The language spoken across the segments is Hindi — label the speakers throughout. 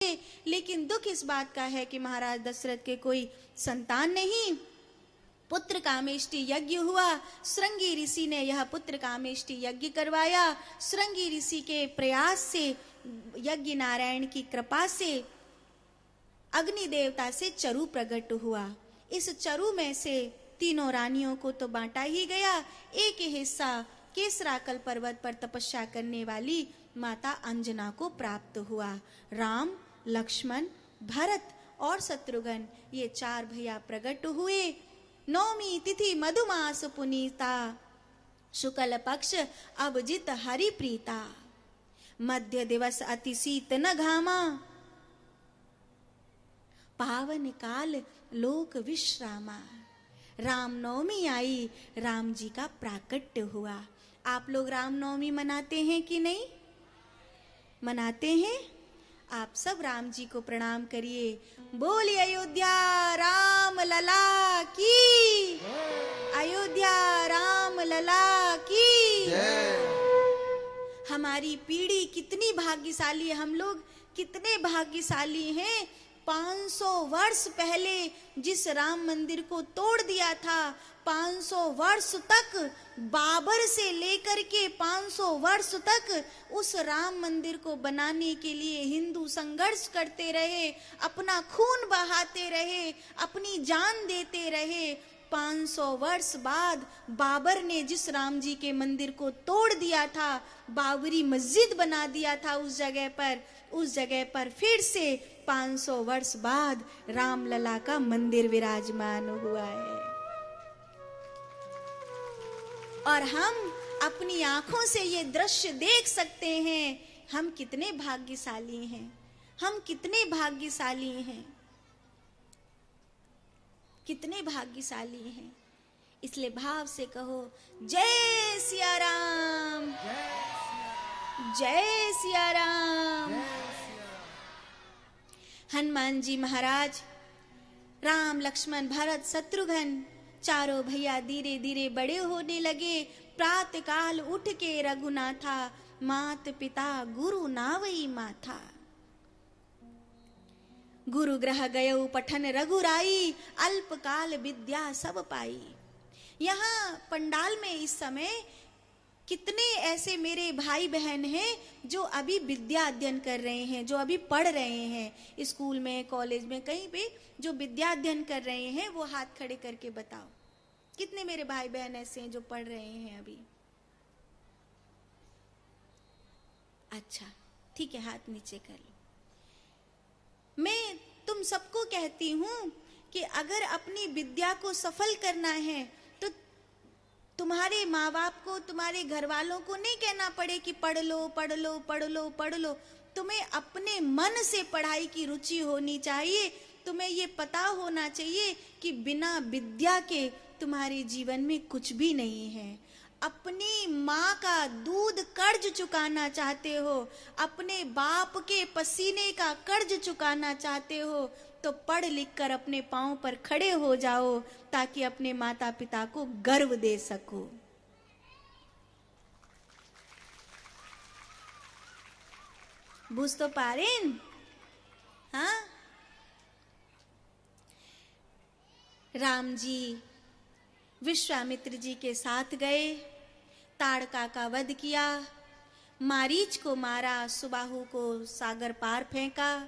Speaker 1: लेकिन दुख इस बात का है कि महाराज दशरथ के कोई संतान नहीं। पुत्र कामेष्टि यज्ञ हुआ, श्रृंगी ऋषि ने यह पुत्र कामेष्टि यज्ञ करवाया। श्रृंगी ऋषि के प्रयास से, यज्ञ नारायण की कृपा से अग्नि देवता से चरु प्रकट हुआ। इस चरु में से तीनों रानियों को तो बांटा ही गया, एक हिस्सा केसराकल पर्वत पर तपस्या करने वाली माता अंजना को प्राप्त हुआ। राम, लक्ष्मण, भरत और शत्रुघ्न ये चार भैया प्रकट हुए। नौमी तिथि मधुमास पुनीता, शुक्ल पक्ष अभिजित हरि प्रीता। मध्य दिवस अति शीत न घामा, पावन काल लोक विश्रामा। रामनवमी आई, राम जी का प्राकट्य हुआ। आप लोग रामनवमी मनाते हैं कि नहीं? मनाते हैं? आप सब राम जी को प्रणाम करिए। बोलिए अयोध्या राम लला की, अयोध्या राम लला की। हमारी पीढ़ी कितनी भाग्यशाली है, हम लोग कितने भाग्यशाली हैं। 500 वर्ष पहले जिस राम मंदिर को तोड़ दिया था, 500 वर्ष तक, बाबर से लेकर के 500 वर्ष तक उस राम मंदिर को बनाने के लिए हिंदू संघर्ष करते रहे, अपना खून बहाते रहे, अपनी जान देते रहे। 500 वर्ष बाद बाबर ने जिस राम जी के मंदिर को तोड़ दिया था, बाबरी मस्जिद बना दिया था उस जगह पर फिर से 500 वर्ष बाद रामलला का मंदिर विराजमान हुआ है। और हम अपनी आंखों से ये दृश्य देख सकते हैं। हम कितने भाग्यशाली हैं, हम कितने भाग्यशाली हैं, कितने भाग्यशाली हैं। इसलिए भाव से कहो जय सिया राम, जय सिया राम। हनुमान जी महाराज, राम, लक्ष्मण, भरत, शत्रुघ्न चारों भैया धीरे धीरे बड़े होने लगे। प्रातः काल उठ के रघुनाथा, मात पिता गुरु नावई माथा। गुरु ग्रह गयो पठन रघुराई, अल्प काल विद्या सब पाई। यहाँ पंडाल में इस समय कितने ऐसे मेरे भाई बहन हैं जो अभी विद्या अध्ययन कर रहे हैं, जो अभी पढ़ रहे हैं, स्कूल में, कॉलेज में, कहीं पे जो विद्या अध्ययन कर रहे हैं, वो हाथ खड़े करके बताओ कितने मेरे भाई बहन ऐसे हैं जो पढ़ रहे हैं अभी? अच्छा, ठीक है, हाथ नीचे कर लो। मैं तुम सबको कहती हूं कि अगर अपनी विद्या को सफल करना है तो तुम्हारे माँ बाप को, तुम्हारे घर वालों को नहीं कहना पड़े कि पढ़ लो पढ़ लो पढ़ लो पढ़ लो। तुम्हें अपने मन से पढ़ाई की रुचि होनी चाहिए। तुम्हें ये पता होना चाहिए कि बिना विद्या के तुम्हारे जीवन में कुछ भी नहीं है। अपनी माँ का दूध कर्ज चुकाना चाहते हो, अपने बाप के पसीने का कर्ज चुकाना चाहते हो, तो पढ़ लिख कर अपने पांव पर खड़े हो जाओ ताकि अपने माता पिता को गर्व दे सको। बुझ तो पा रहे हैं? हाँ? राम जी विश्वामित्र जी के साथ गए, ताड़का का वध किया, मारीच को मारा, सुबाहु को सागर पार फेंका,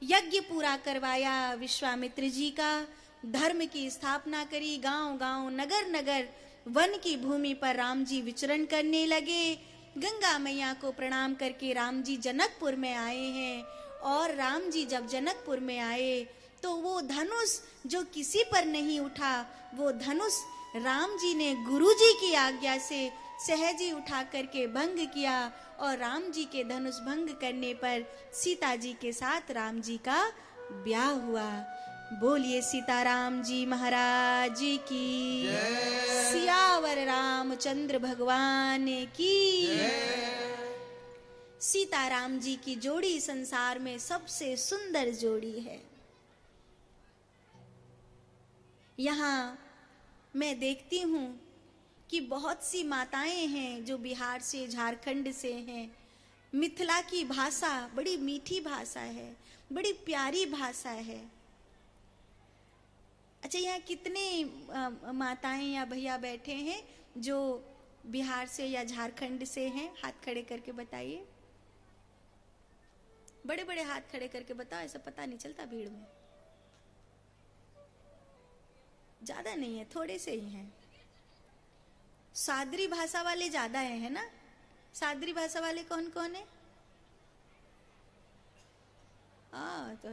Speaker 1: यज्ञ पूरा करवाया विश्वामित्र जी का, धर्म की स्थापना करी। गांव गांव, नगर नगर, वन की भूमि पर राम जी विचरण करने लगे। गंगा मैया को प्रणाम करके राम जी जनकपुर में आए हैं। और राम जी जब जनकपुर में आए तो वो धनुष जो किसी पर नहीं उठा, वो धनुष राम जी ने गुरु जी की आज्ञा से सहज ही उठा करके भंग किया। और राम जी के धनुष भंग करने पर सीता जी के साथ राम जी का ब्याह हुआ। बोलिए सीताराम जी महाराज की, सियावर रामचंद्र भगवान की। सीताराम जी की जोड़ी संसार में सबसे सुंदर जोड़ी है। यहाँ मैं देखती हूँ कि बहुत सी माताएं हैं जो बिहार से, झारखंड से हैं। मिथिला की भाषा बड़ी मीठी भाषा है। बड़ी प्यारी भाषा है। अच्छा, यहाँ कितने माताएं या भैया बैठे हैं जो बिहार से या झारखंड से हैं? हाथ खड़े करके बताइए, बड़े बड़े हाथ खड़े करके बताओ, ऐसा पता नहीं चलता भीड़ में। ज्यादा नहीं है, थोड़े से ही हैं। सादरी भाषा वाले ज्यादा है ना? सादरी भाषा वाले कौन कौन है? तो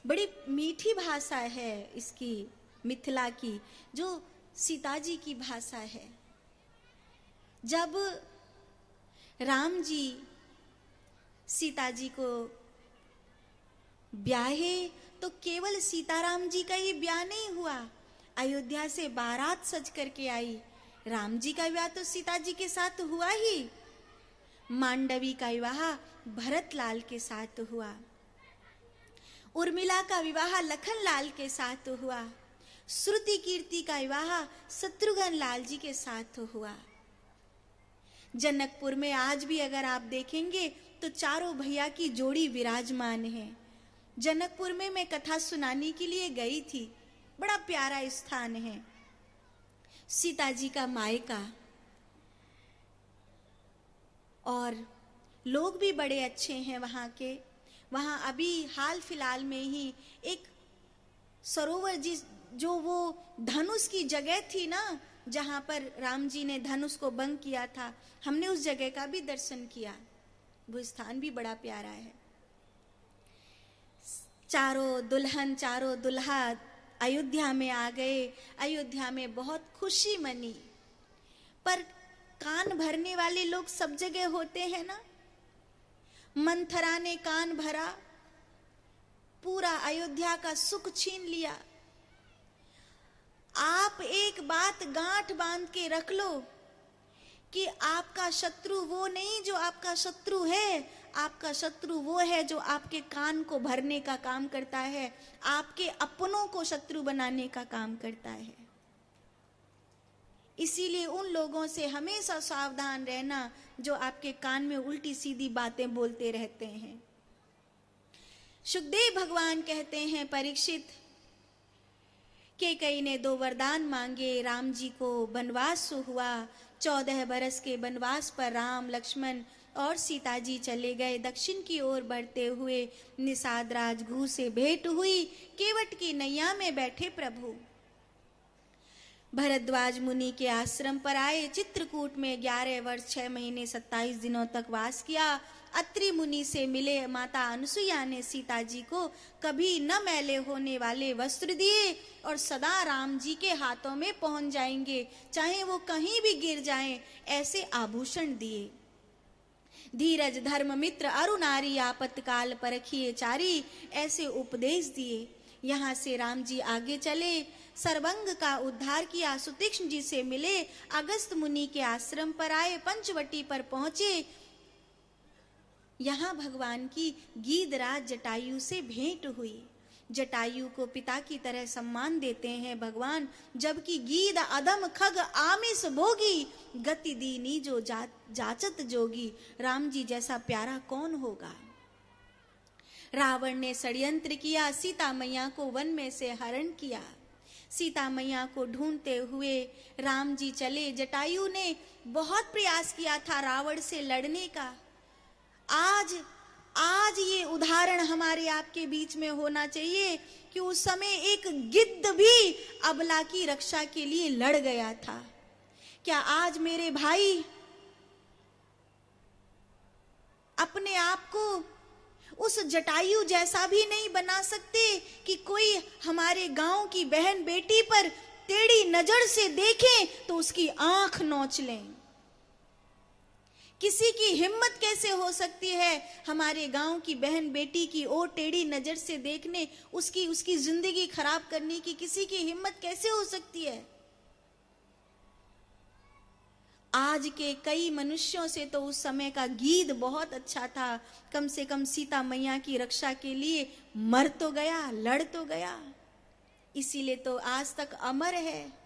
Speaker 1: बड़ी मीठी भाषा है इसकी, मिथिला की, जो सीता जी की भाषा है। जब राम जी सीता जी को ब्याहे तो केवल सीताराम जी का ही ब्याह नहीं हुआ, अयोध्या से बारात सज करके आई। राम जी का विवाह तो सीता जी के साथ हुआ ही, मांडवी का विवाह भरत लाल के साथ हुआ, उर्मिला का विवाह लखन लाल के साथ हुआ, श्रुति कीर्ति का विवाह शत्रुघ्न लाल जी के साथ हुआ। जनकपुर में आज भी अगर आप देखेंगे तो चारों भैया की जोड़ी विराजमान है। जनकपुर में मैं कथा सुनाने के लिए गई थी, बड़ा प्यारा स्थान है, सीता जी का मायका, और लोग भी बड़े अच्छे हैं वहां के। वहां अभी हाल फिलहाल में ही एक सरोवर, जो वो धनुष की जगह थी ना, जहां पर राम जी ने धनुष को भंग किया था, हमने उस जगह का भी दर्शन किया। वो स्थान भी बड़ा प्यारा है। चारों दुल्हन चारों दुल्हा अयोध्या में आ गए। अयोध्या में बहुत खुशी मनी, पर कान भरने वाले लोग सब जगह होते हैं ना। मंथरा ने कान भरा, पूरा अयोध्या का सुख छीन लिया। आप एक बात गांठ बांध के रख लो कि आपका शत्रु वो नहीं जो आपका शत्रु है, आपका शत्रु वो है जो आपके कान को भरने का काम करता है, आपके अपनों को शत्रु बनाने का काम करता है। इसीलिए उन लोगों से हमेशा सावधान रहना जो आपके कान में उल्टी सीधी बातें बोलते रहते हैं। सुखदेव भगवान कहते हैं, परीक्षित, कैकेयी ने 2 वरदान मांगे, राम जी को वनवास हुआ। 14 बरस के वनवास पर राम, लक्ष्मण और सीता जी चले गए। दक्षिण की ओर बढ़ते हुए निषाद राजगुह से भेंट हुई। केवट की नैया में बैठे प्रभु भरद्वाज मुनि के आश्रम पर आए। चित्रकूट में 11 वर्ष 6 महीने 27 दिनों तक वास किया। अत्रि मुनि से मिले। माता अनुसुईया ने सीता जी को कभी न मैले होने वाले वस्त्र दिए और सदा राम जी के हाथों में पहुंच जाएंगे, चाहे वो कहीं भी गिर जाएं, ऐसे आभूषण दिए। धीरज धर्म मित्र अरु नारी, आपत्काल परखिए चारी, ऐसे उपदेश दिए। यहाँ से राम जी आगे चले, सर्वंग का उद्धार किया। सुतीक्ष्ण जी से मिले, अगस्त मुनि के आश्रम पर आए, पंचवटी पर पहुंचे। यहाँ भगवान की गीधराज जटायु से भेंट हुई। जटायु को पिता की तरह सम्मान देते हैं भगवान, जबकि गीध अधम खग आमिष भोगी, गति दीनी जो जाचत जोगी। राम जी जैसा प्यारा कौन होगा। रावण ने षड्यंत्र किया, सीता मैया को वन में से हरण किया। सीता मैया को ढूंढते हुए राम जी चले। जटायु ने बहुत प्रयास किया था रावण से लड़ने का। आज ये उदाहरण हमारे आपके बीच में होना चाहिए कि उस समय एक गिद्ध भी अबला की रक्षा के लिए लड़ गया था। क्या आज मेरे भाई अपने आप को उस जटायु जैसा भी नहीं बना सकते कि कोई हमारे गांव की बहन बेटी पर टेढ़ी नजर से देखे तो उसकी आंख नोच लें? किसी की हिम्मत कैसे हो सकती है हमारे गांव की बहन बेटी की ओर टेढ़ी नजर से देखने, उसकी जिंदगी खराब करने की किसी की हिम्मत कैसे हो सकती है? आज के कई मनुष्यों से तो उस समय का गीध बहुत अच्छा था। कम से कम सीता मैया की रक्षा के लिए मर तो गया, लड़ तो गया, इसीलिए तो आज तक अमर है।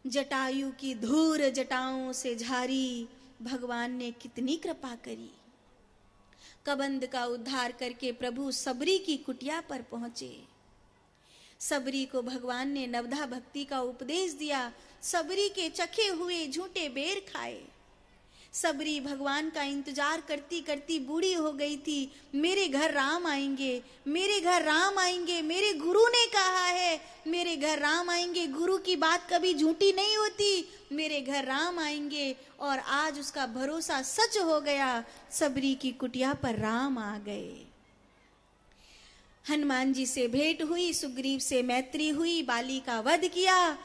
Speaker 1: जटायु की धूर जटाओं से झारी, भगवान ने कितनी कृपा करी। कबंध का उद्धार करके प्रभु सबरी की कुटिया पर पहुंचे। सबरी को भगवान ने नवधा भक्ति का उपदेश दिया। सबरी के चखे हुए झूठे बेर खाए। सबरी भगवान का इंतजार करती करती बूढ़ी हो गई थी। मेरे घर राम आएंगे, मेरे घर राम आएंगे, मेरे गुरु ने कहा है मेरे घर राम आएंगे। गुरु की बात कभी झूठी नहीं होती, मेरे घर राम आएंगे। और आज उसका भरोसा सच हो गया। सबरी की कुटिया पर राम आ गए। हनुमान जी से भेंट हुई, सुग्रीव से मैत्री हुई, बाली का वध किया।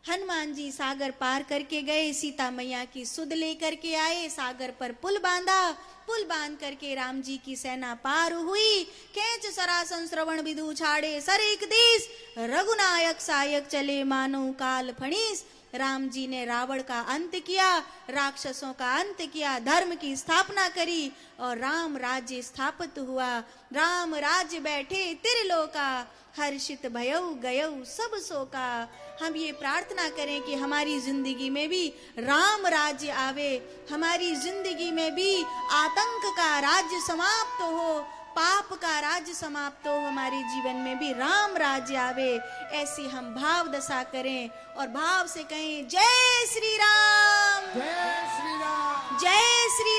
Speaker 1: हनुमान जी सागर पार करके गए, सीता मैया की सुध लेकर के आए, सागर पर पुल बांधा। पुल बांध करके राम जी की सेना पार हुई। खेच सरासन श्रवण विदु छाड़े सर एक देश, रघुनायक सायक चले मानो काल फणीस। राम जी ने रावण का अंत किया, राक्षसों का अंत किया, धर्म की स्थापना करी और राम राज्य स्थापित हुआ। राम राज्य बैठे त्रिलोका, हर्षित भयउ गयउ सब शोका। हम ये प्रार्थना करें कि हमारी जिंदगी में भी राम राज्य आवे, हमारी जिंदगी में भी आतंक का राज्य समाप्त हो, पाप का राज्य समाप्त हो, हमारे जीवन में भी राम राज्य आवे। ऐसी हम भाव दशा करें और भाव से कहें जय श्री राम,
Speaker 2: जय श्री राम,
Speaker 1: जय श्री राम।